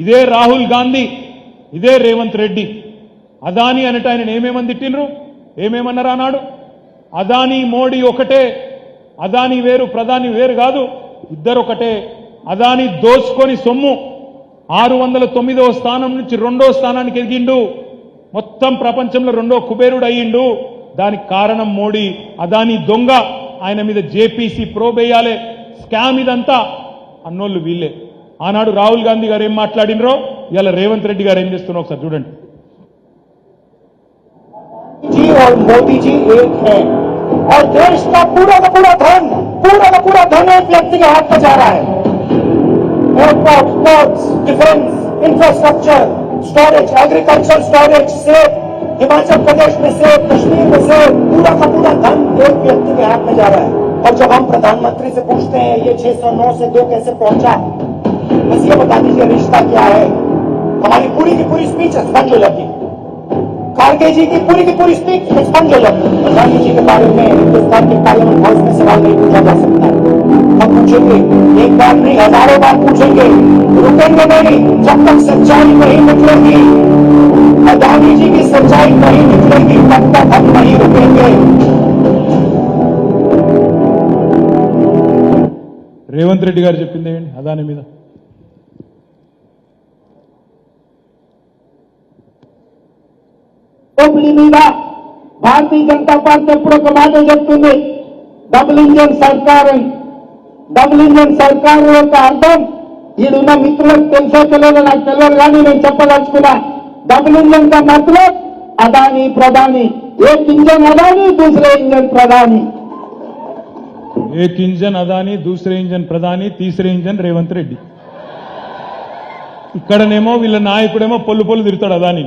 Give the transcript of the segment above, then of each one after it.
ఇదే రాహుల్ గాంధీ ఇదే రేవంత్ రెడ్డి అదాని అనట ఆయన ఏమేమని తిట్టినరు ఏమేమన్నారు అన్నాడు అదాని మోడీ ఒకటే అదాని వేరు ప్రధాని వేరు కాదు ఇద్దరు ఒకటే అదాని దోసుకొని సొమ్ము 609వ స్థానం నుంచి 2వ స్థానానికి ఎదిగిండు మొత్తం ప్రపంచంలో 2వ కుబేరుడు అయ్యిండు దానికి కారణం మోడీ అదాని దొంగ ఆయన మీద జేపీసీ ప్రోబేయాలే స్కామ్ ఇదంతా అన్నోళ్ళు వీళ్ళే ఆనాడు రాహుల్ గాంధీ గారు ఏం మాట్లాడినరో ఇలా రేవంత్ రెడ్డి గారు ఏం చేస్తున్నారో ఒకసారి చూడండి जी और मोदी जी एक है और देश का पूरा का पूरा धन एक व्यक्ति के हाथ में जा रहा है airport ports defence infrastructure storage agriculture storage सेब हिमाचल प्रदेश में सेब कश्मीर में सेब पूरा का पूरा धन एक व्यक्ति के हाथ में जा रहा है और जब हम प्रधानमंत्री से पूछते हैं ये 609 से 2 कैसे पहुंचा बस ये बता दीजिए रिश्ता क्या है हमारी पूरी की पूरी स्पीच एक्सपेंड हो जाती खारगे जी की पूरी स्पीच एक्सपेंड हो जाती प्रधानमंत्री जी के बारे में हिंदुस्तान के पार्लियामेंट हाउस में सवाल नहीं पूछा जा सकता हम पूछेंगे एक बार नहीं हजारों बार पूछेंगे रुकेंगे नहीं जब तक सच्चाई नहीं निकलेगी अदानी जी की सच्चाई नहीं निकलेगी तब तक हम नहीं रुकेंगे రేవంత్ రెడ్డి గారు చెప్పింది ఏంటి అదాని మీద మీద భారతీయ జనతా పార్టీ ఎప్పుడు ఒక మాట చెప్తుంది డబుల్ ఇంజన్ సర్కారు యొక్క అర్థం ఈడున్న మిత్రులకు తెలుసో తెలియదు నాకు తెలియదు కానీ నేను చెప్పదలుచుకున్నా డబుల్ ఇంజన్ का मतलब अदानी प्रधानी एक इंजन अदानी दूसरे इंजन प्रधानी एक इंजन अदानी दूसरे इंजन प्रधानी तीसरे इंजन రేవంత్ రెడ్డి ఇక్కడనేమో వీళ్ళ నాయకుడేమో పొల్లు తిరుగుతాడు అదాని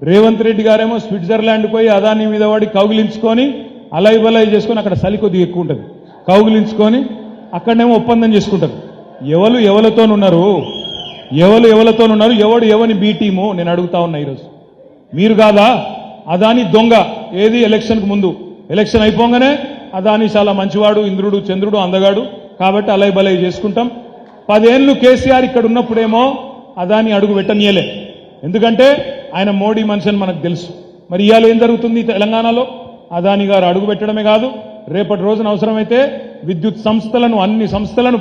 రేవంత్ రెడ్డి గారేమో స్విట్జర్లాండ్ పోయి అదాని మీద వాడి కౌగిలించుకొని అలై చేసుకొని అక్కడ చలి కొద్దిగా ఎక్కువ ఉంటుంది కౌగిలించుకొని అక్కడనేమో ఒప్పందం చేసుకుంటారు ఎవరితోనున్నారు ఎవడు ఎవని బి టీము నేను అడుగుతా ఉన్నా ఈరోజు మీరు కాదా అదాని దొంగ ఏది ఎలక్షన్కు ముందు ఎలక్షన్ అయిపోగానే అదాని చాలా మంచివాడు ఇంద్రుడు చంద్రుడు అందగాడు కాబట్టి అలై చేసుకుంటాం 10 ఏళ్ళు కేసీఆర్ ఇక్కడ ఉన్నప్పుడేమో అదాని అడుగు పెట్టనీయలే ఎందుకంటే ఆయన మోడీ మనిషి అని మనకు తెలుసు మరి ఇవాళ ఏం జరుగుతుంది తెలంగాణలో అదాని గారు అడుగు పెట్టడమే కాదు రేపటి రోజున అవసరమైతే విద్యుత్ సంస్థలను అన్ని సంస్థలను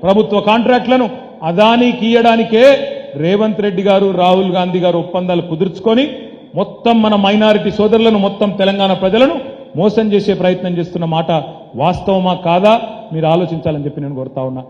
ప్రభుత్వ కాంట్రాక్టులను అదానికి ఇయ్యడానికే రేవంత్ రెడ్డి గారు రాహుల్ గాంధీ గారు ఒప్పందాలు కుదుర్చుకొని మొత్తం మన మైనారిటీ సోదరులను మొత్తం తెలంగాణ ప్రజలను మోసం చేసే ప్రయత్నం చేస్తున్న మాట వాస్తవమా కాదా మీరు ఆలోచించాలని చెప్పి నేను కోరుతా ఉన్నా